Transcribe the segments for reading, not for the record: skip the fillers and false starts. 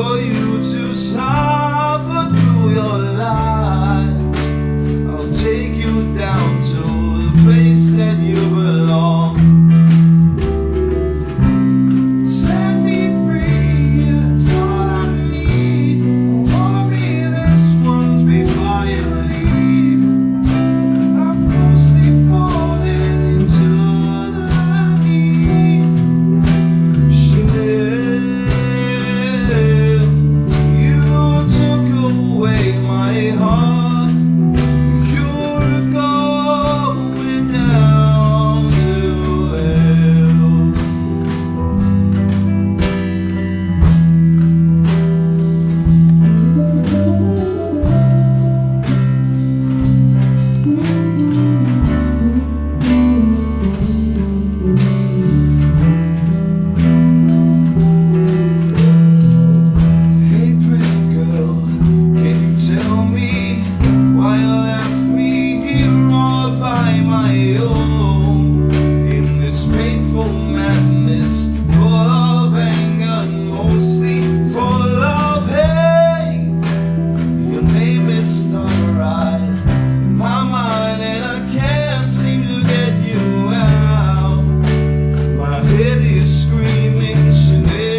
for you to suffer through your life. I'll take you down to the place that you belong. Set me free, that's all I need. Hold me this once before you leave. I'm mostly falling into the deep. Chanel, you took away my heart. You're going down to hell. Hey pretty girl, can you tell me why you left me here all by my own? In this painful madness, full of anger, mostly full of hate. Your name is Starlight in my mind, and I can't seem to get you out. My head is screaming Chanel.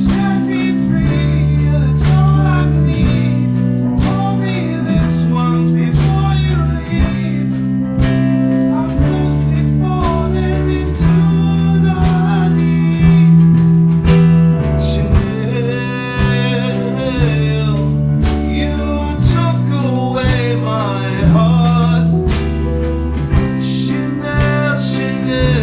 Set me free, that's all I need. Hold me this once before you leave. I'm mostly falling into the deep. Chanel, you took away my heart. Chanel, Chanel.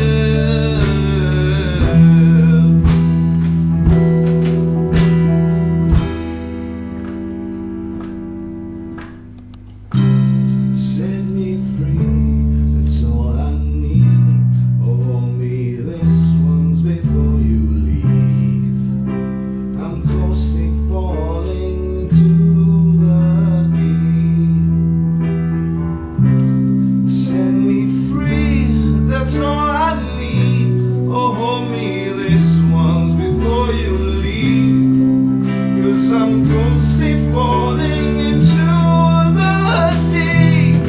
Set me free, that's all I need. Hold me this once before you leave. I'm closely falling into the deep. Set me free, that's all I need. Oh, hold me this once before you leave. 'Cause I'm closely falling into the deep.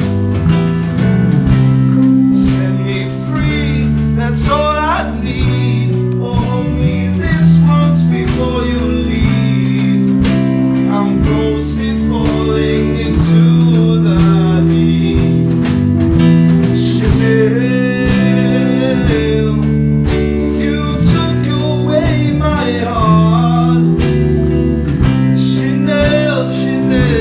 Set me free, that's all I need. Oh, hold me this once before you leave. I'm closely falling into the deep. Chanel, you took away my heart. Chanel, Chanel.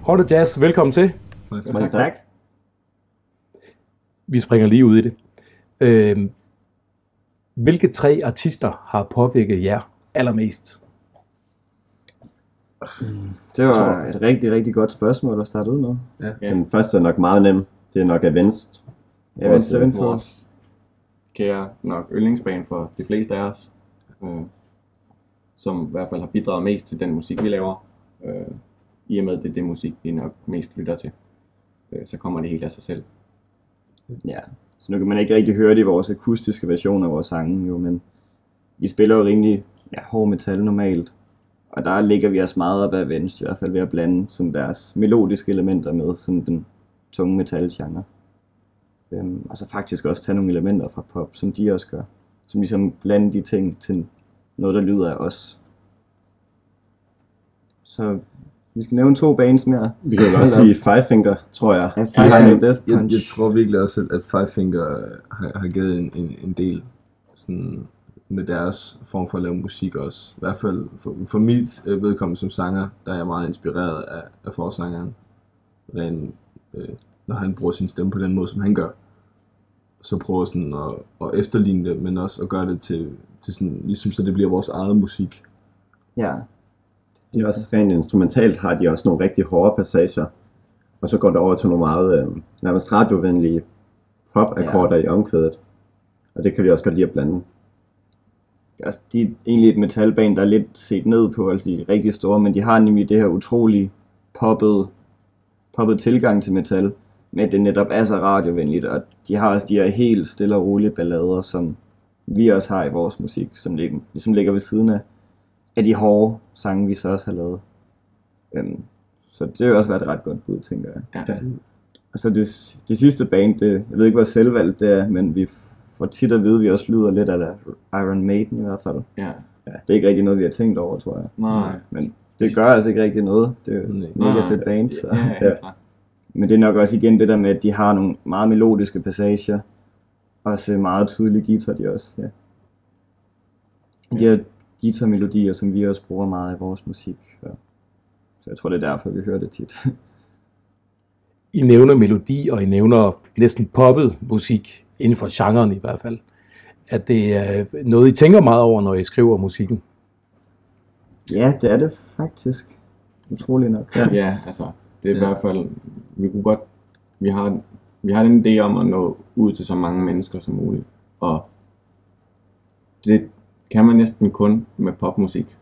Horte Jazz, velkommen til. Mange tak. Vi springer lige ud i det. Hvilke 3 artister har påvirket jer allermest? Det var et rigtig, rigtig godt spørgsmål at starte ud med. Ja. Den første er nok meget nem. Det er nok Avenged. Avenged Sevenfold. Vores kære nok yndlingsband for de fleste af os. Som i hvert fald har bidraget mest til den musik, vi laver. I og med det er det musik, vi nok mest lytter til. Så kommer det helt af sig selv. Ja, så nu kan man ikke rigtig høre det i vores akustiske version af vores sange, jo, men vi spiller jo rimelig hård metal normalt. Og der ligger vi os meget op af Avenged, i hvert fald ved at blande sådan deres melodiske elementer med sådan den tunge metal-genre. Og så faktisk også tage nogle elementer fra pop, som de også gør. Som ligesom blander de ting til noget, der lyder af os. Så vi skal nævne 2 bands mere. Vi kan jo også sige Five Finger, tror jeg. Jeg tror virkelig også, at Five Finger har givet en del sådan, med deres form for at lave musik også. I hvert fald for mit vedkommende som sanger, der er jeg meget inspireret af forsangeren. Når han bruger sin stemme på den måde, som han gør. Så prøver sådan at efterligne det, men også at gøre det til sådan, ligesom så det bliver vores eget musik. Ja. De er også rent instrumentalt har de også nogle rigtig hårde passager, og så går det over til nogle meget nærmest radiovenlige pop-akkorder i omkvædet, og det kan vi også godt lide at blande. Altså, de er egentlig et metalband, der er lidt set ned på, altså de er rigtig store, men de har nemlig det her utrolige poppet tilgang til metal, med at det netop er så radiovenligt, og de har også de her helt stille og rolige ballader, som vi også har i vores musik, som ligesom ligger ved siden af de hårde sange, vi så også har lavet. Så det har jo også været et ret godt bud, tænker jeg. Ja. Og så det sidste band, jeg ved ikke, hvor selvvalgt det er, men vi får tit at vide, at vi også lyder lidt af Iron Maiden i hvert fald. Ja. Ja, det er ikke rigtig noget, vi har tænkt over, tror jeg. Nej. Men det gør altså ikke rigtig noget. Det er jo mega fedt band. Så, ja. Men det er nok også igen det der med, at de har nogle meget melodiske passager. Også meget tydelige guitar, de også. Ja. De her guitarmelodier, som vi også bruger meget i vores musik. Så jeg tror, det er derfor, vi hører det tit. I nævner melodi, og I nævner næsten poppet musik, inden for genren i hvert fald. At det er noget, I tænker meget over, når I skriver musikken? Ja, det er det faktisk. Utroligt nok. Ja, altså, det er i hvert fald, vi har den idé om at nå ud til så mange mennesker som muligt, og det kan man næsten kun med popmusik.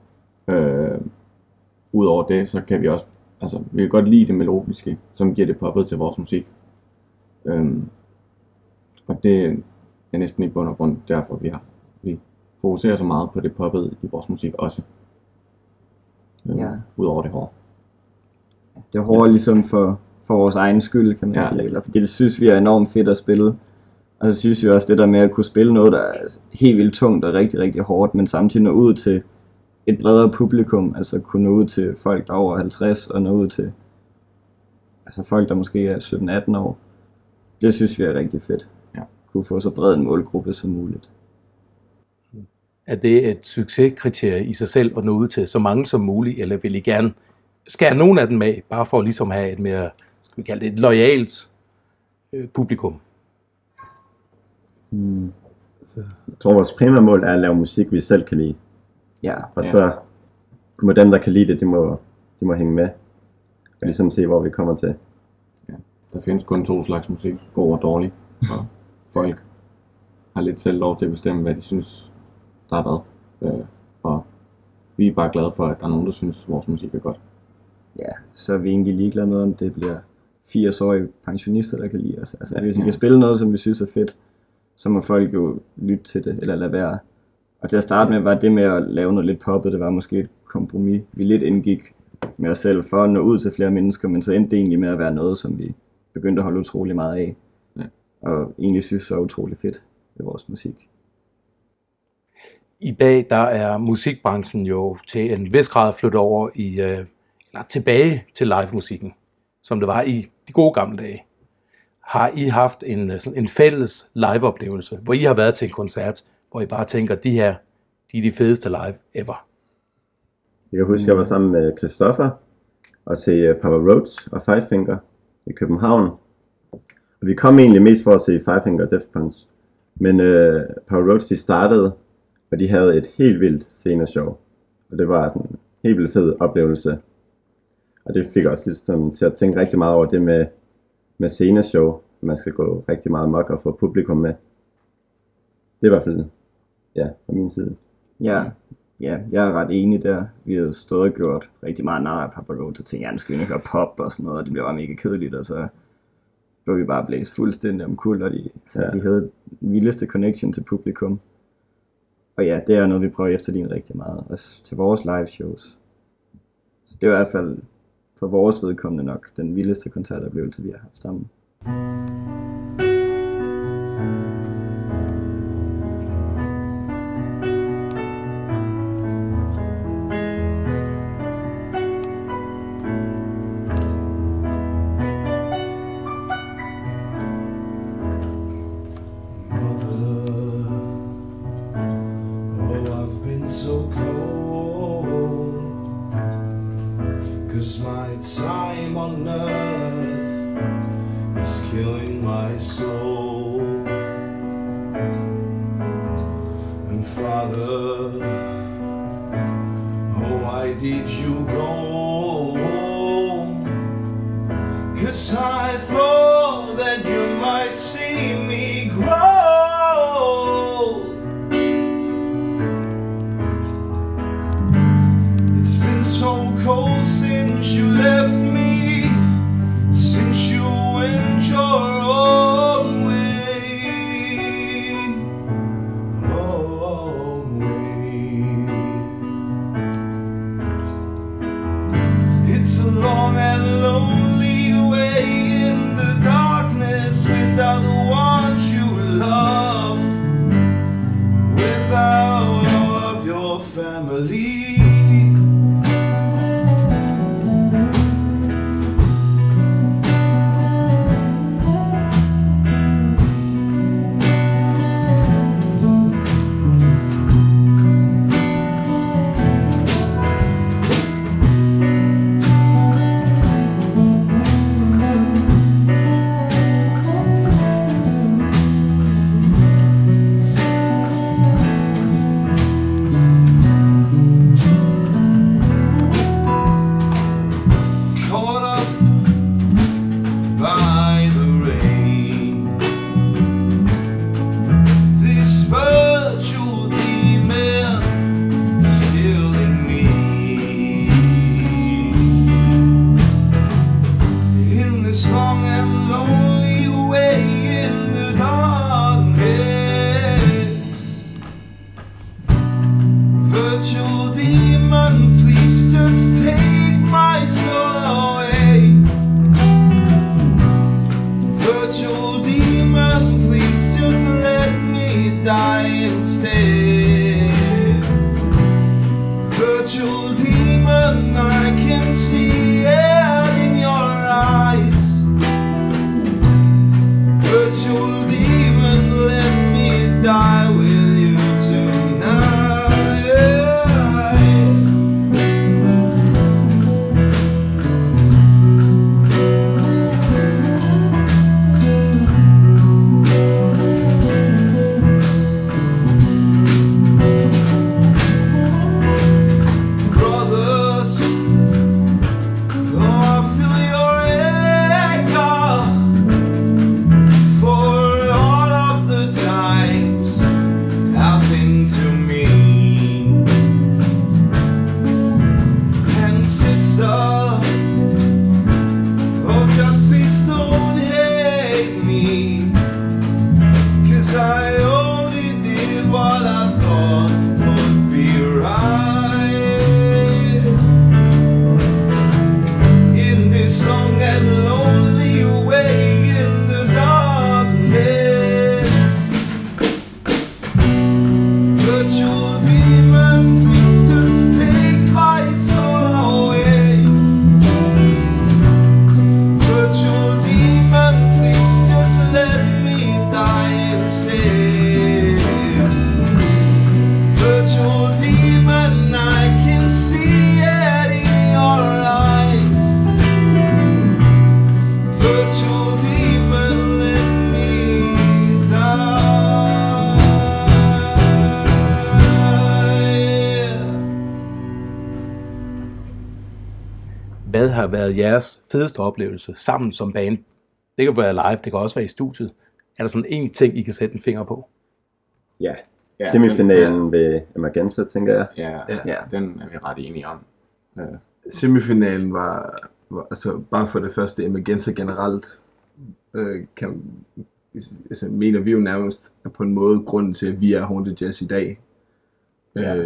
Udover det, så kan vi også, altså, vi kan godt lide det melodiske, som giver det poppet til vores musik. Og det er næsten i bund og grund derfor, vi fokuserer så meget på det poppet i vores musik også. Udover det hårde. Det hårde ligesom for vores egen skyld, kan man sige. Eller fordi det synes vi er enormt fedt at spille. Og så synes vi også det der med at kunne spille noget, der er helt vildt tungt og rigtig, rigtig hårdt, men samtidig nå ud til et bredere publikum. Altså kunne nå ud til folk, der er over 50, og nå ud til folk, der måske er 17-18 år. Det synes vi er rigtig fedt. Ja. Kunne få så bred en målgruppe som muligt. Er det et succeskriterie i sig selv at nå ud til så mange som muligt, eller vil I gerne skære nogen af dem af, bare for ligesom at have et mere, skal vi kalde det, et loyalt publikum? Jeg tror, vores primære mål er at lave musik, vi selv kan lide. Ja. Og så må dem, der kan lide det, de må hænge med. Og ligesom se, hvor vi kommer til. Ja. Der findes kun 2 slags musik, god og dårlig. Og folk har lidt selv lov til at bestemme, hvad de synes, der er hvad. Og vi er bare glade for, at der er nogen, der synes, vores musik er godt. Ja, så er vi egentlig ligeglade med, om det bliver 80-årige pensionister, der kan lide os. Altså, hvis vi kan spille noget, som vi synes er fedt, så må folk jo lytte til det, eller lade være. Og til at starte med var det med at lave noget lidt poppet, det var måske et kompromis, vi lidt indgik med os selv for at nå ud til flere mennesker, men så endte det egentlig med at være noget, som vi begyndte at holde utrolig meget af. Ja. Og egentlig synes var utrolig fedt ved vores musik. I dag der er musikbranchen jo til en vis grad flyttet over eller tilbage til live-musikken, som det var i de gode gamle dage. Har I haft en fælles live-oplevelse, hvor I har været til en koncert, hvor I bare tænker, de er de fedeste live ever? Jeg kan huske, at jeg var sammen med Christoffer og se Papa Roach og Five Finger i København. Og vi kom egentlig mest for at se Five Finger og Def Punch. Men Papa Roach, de startede, og de havde et helt vildt sceneshow. Og det var sådan en helt vildt fed oplevelse. Og det fik også ligesom til at tænke rigtig meget over det med sceneshow. Man skal gå rigtig meget amok og få publikum med. Det er i hvert fald, ja, fra min side. Ja, jeg er ret enig der. Vi har stået og gjort rigtig meget nar af Papa Roach, og tænkte, ja, nu skal vi ikke høre pop og sådan noget, og det bliver bare mega kedeligt, og så blev vi bare blæst fuldstændig omkuld, og de havde den vildeste connection til publikum. Og ja, det er noget, vi prøver at efterligne rigtig meget, også til vores live shows. Så det er i hvert fald for vores vedkommende nok den vildeste koncertoplevelse, vi har haft sammen. did you go? 'Cause I thought that you might see me grow. It's been so cold since you left me, since you went your own way, own way. It's a long and lonely way in the darkness without the ones you love, without all of your family. Caught up by the rain, this virtual demon still in me. In this long and lonely way in the darkness, virtual demon, please just take my soul away. Virtual demon, please just let me die instead. Virtual demon, I can see it in your eyes. Virtual demon, let me die with you tonight. Brothers, oh, I feel your anger for all of the times I've been to me. And sister, oh, just please don't hate me, 'cause I only did what I thought would be right. In this long and lonely way in the darkness, virtual demon, please just take my soul away. Virtual demon, please just let me die instead. Virtual demon, I can see it in your eyes. Virtual demon, let me die. Hvad har været jeres fedeste oplevelse sammen som band? Det kan være live, det kan også være i studiet. Er der sådan en ting, I kan sætte en finger på? Ja, Ja, semifinalen ved Emergenza, tænker jeg. Ja, Ja. den er vi ret enige om. Semifinalen var altså bare for det første Emergenza generelt, mener vi jo nærmest er på en måde grunden til, at vi er Haunted Jazz i dag. Ja.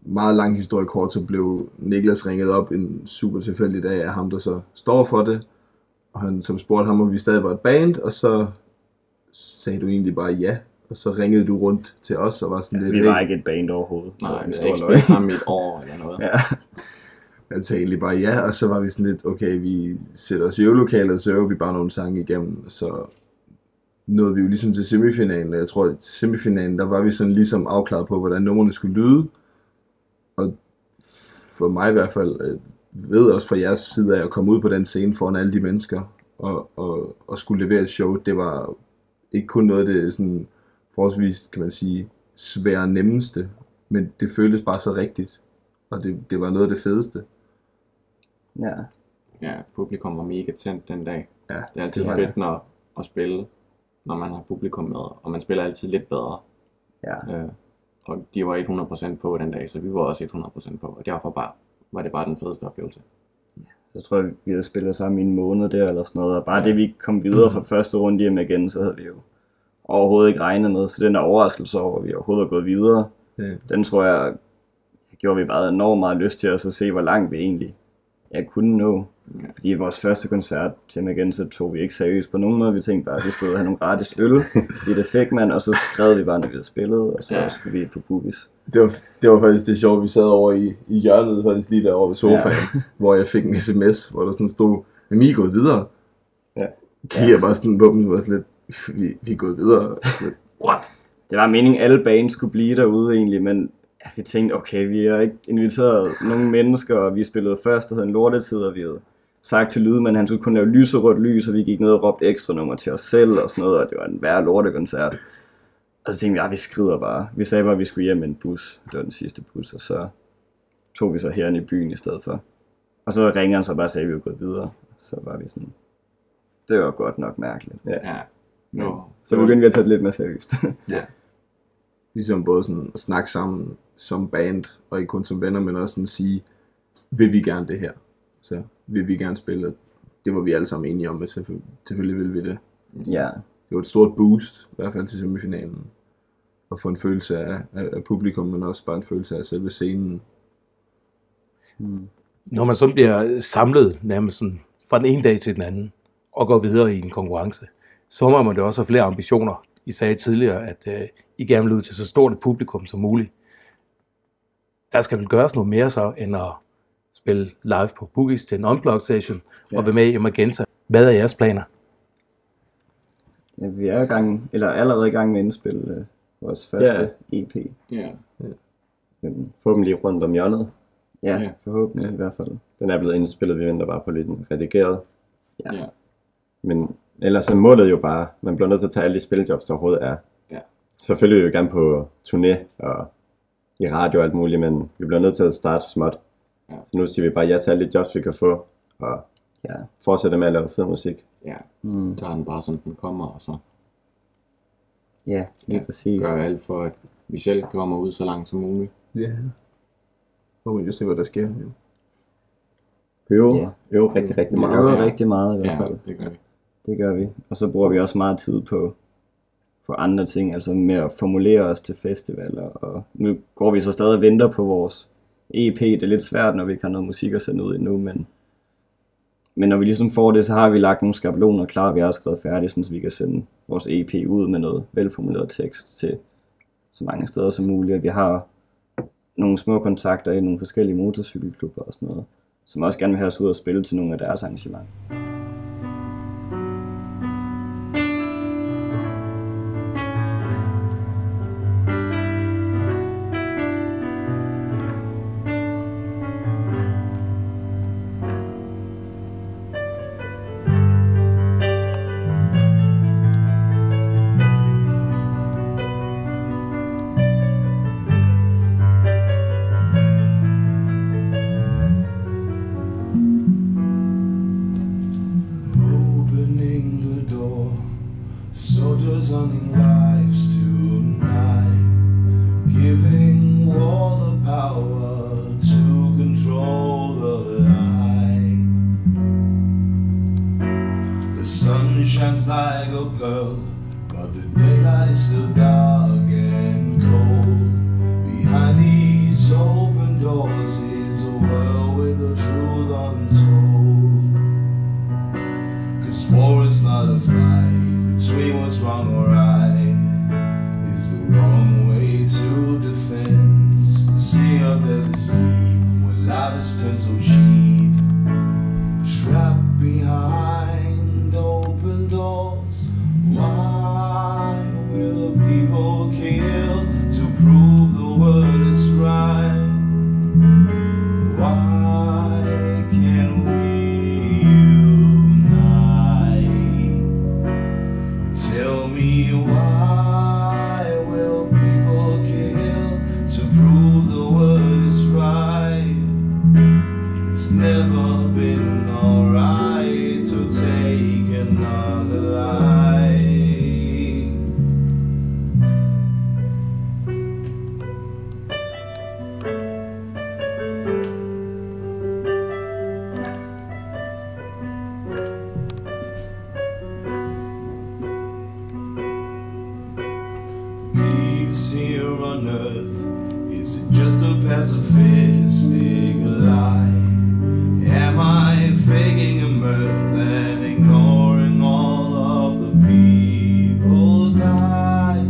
Meget lang historie kort, så blev Niklas ringet op en super tilfældig dag af ham, der så står for det. Og han som spurgte ham, om vi stadig var et band, og så sagde du egentlig bare ja. Og så ringede du rundt til os og var sådan lidt... Vi var ikke et band overhovedet. Nej, vi Det har var ikke en spillet sammen i et år eller noget. Ja. Han sagde egentlig bare ja, og så var vi sådan lidt, okay, vi sætter os i øvelokalet, og så øver vi bare nogle sange igennem. Og så nåede vi jo ligesom til semifinalen, og jeg tror, at semifinalen, der var vi sådan ligesom afklaret på, hvordan numrene skulle lyde. Og for mig i hvert fald, ved også fra jeres side af at komme ud på den scene foran alle de mennesker, og skulle levere et show, det var ikke kun noget af det sådan forholdsvis, kan man sige, svære nemmeste, men det føltes bare så rigtigt. Og det var noget af det fedeste. Ja. Ja, publikum var mega tændt den dag. Ja, Det er altid det var fedt at spille, når man har publikum med, og man spiller altid lidt bedre. Ja. Og de var 100% på den dag, så vi var også 100% på, og derfor var det bare den fedeste oplevelse. Jeg tror, vi havde spillet sammen i en måned der eller sådan noget, og bare det vi kom videre fra første runde hjem igen, så havde vi jo overhovedet ikke regnet med, så den der overraskelse over, at vi overhovedet er gået videre, den tror jeg gjorde vi bare enormt meget lyst til at så se, hvor langt vi egentlig kunne nå. Ja. Fordi i vores første koncert til igen, så tog vi ikke seriøst på nogen måde. Vi tænkte bare, at vi skulle have nogle gratis øl i det fik man, og så skrev vi bare, når vi havde spillet, og så skulle vi på Boogies. Det var faktisk det sjove, vi sad over i hjørnet, faktisk lige derovre ved sofaen, hvor jeg fik en sms, hvor der sådan stod, at vi er gået videre. Ja. Kigger bare sådan på dem, så var sådan lidt, vi er gået videre. What? Det var meningen, at alle baner skulle blive derude egentlig, men vi tænkte, okay, vi har ikke inviteret nogle mennesker, og vi spillede først, der hed en lortetid, og vi havde sagt til lydmanden, han skulle kun lave lyserødt lys, og vi gik ned og råbte ekstra nummer til os selv og sådan noget, og det var en værre lortekoncert. Og så tænkte vi, vi skrider bare. Vi sagde bare, at vi skulle hjem med en bus. Det var den sidste bus, og så tog vi så herinde i byen i stedet for. Og så ringede han så bare og sagde, at vi var gået videre. Så var vi sådan, det var godt nok mærkeligt. Ja. No. Så begyndte vi at tage det lidt mere seriøst. Ja. Ligesom både sådan at snakke sammen som band, og ikke kun som venner, men også sådan sige, vil vi gerne det her? Så vil vi gerne spille? Det var vi alle sammen enige om, at selvfølgelig vil vi det. Ja. Det var et stort boost, i hvert fald til semifinalen. At få en følelse af publikum, men også bare en følelse af selve scenen. Når man så bliver samlet nærmest sådan fra den ene dag til den anden, og går videre i en konkurrence, så må man det også have flere ambitioner. I sagde tidligere, at I gerne vil ud til så stort et publikum som muligt. Der skal vel gøres noget mere så, end at spille live på Boogies til en unplugged session, og være med i Emergenza. Hvad er jeres planer? Ja, vi er allerede i gang med at indspille vores første EP. Ja. Forhåbentlig rundt om hjørnet. Ja, forhåbentlig i hvert fald. Den er blevet indspillet, vi venter bare på lidt redigeret. Ja. Men ellers er målet jo bare, man bliver nødt til at tage alle de spiljobs, der overhovedet er. Ja. Selvfølgelig vil vi gerne på turné og i radio og alt muligt, men vi bliver nødt til at starte småt. Ja. Så nu siger vi bare ja til alle de jobs, vi kan få, og fortsætte med at lave fed musik. Ja. Tager den bare som den kommer, og så præcis. gør alt for, at vi selv kommer ud så langt som muligt. Ja. Hvor man jo se, hvad der sker. Øve rigtig, rigtig Vi meget. øver rigtig meget i hvert Ja, fald. det gør vi. Det gør vi. Og så bruger vi også meget tid på andre ting, altså med at formulere os til festivaler. Og nu går vi så stadig og venter på vores EP. Det er lidt svært, når vi ikke har noget musik at sende ud endnu, men når vi ligesom får det, så har vi lagt nogle skabeloner klar, vi har skrevet færdigt, så vi kan sende vores EP ud med noget velformuleret tekst til så mange steder som muligt. Vi har nogle små kontakter i nogle forskellige motorcykelklubber og sådan noget, som også gerne vil have os ud og spille til nogle af deres arrangementer. Opening the door, soldiers running lives tonight, giving all the power to control the light. The sun shines like a pearl, but the daylight is still dark and cold. Behind these open doors is a world with the truth untold. War is not a fight between what's wrong or right. It's the wrong way to defend the sea of the sleep when life is turned so cheap. Trapped behind open doors. Why will the people kill to prove the word is right? Why can't we? Tell me why will people kill to prove the word is right? It's never been alright to take another life. Peace here on earth, is it just a pacifistic lie? Am I faking a mirth and ignoring all of the people die?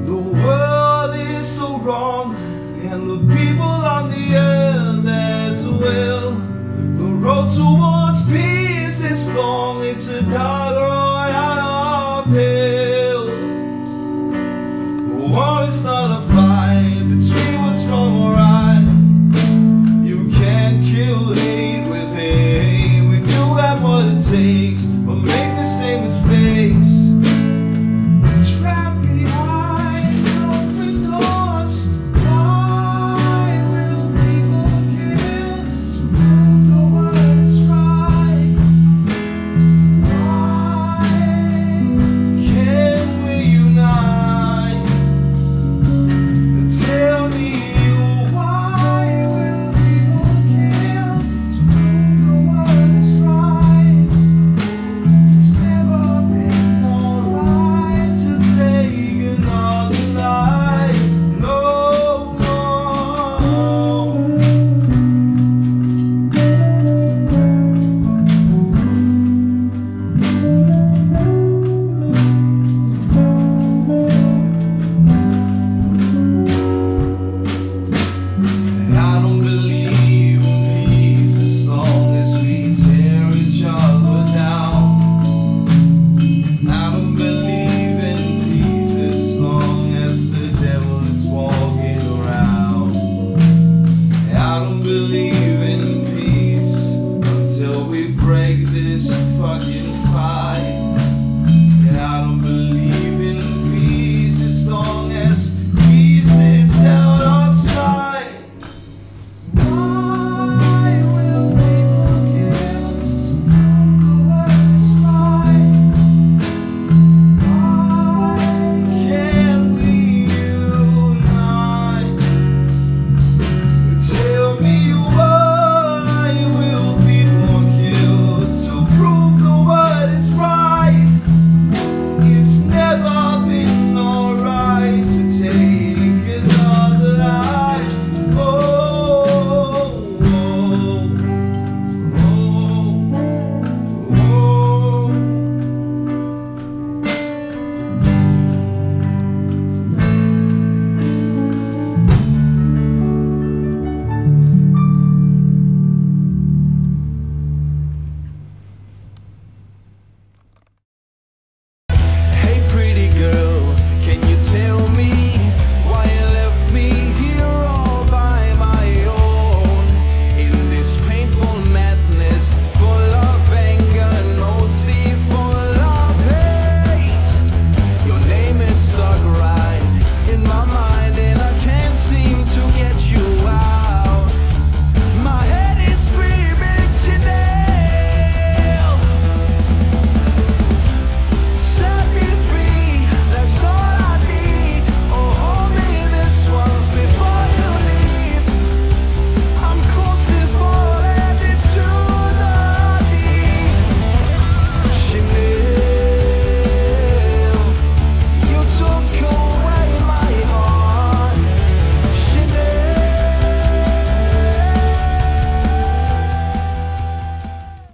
The world is so wrong, and the people on the earth as well. The road to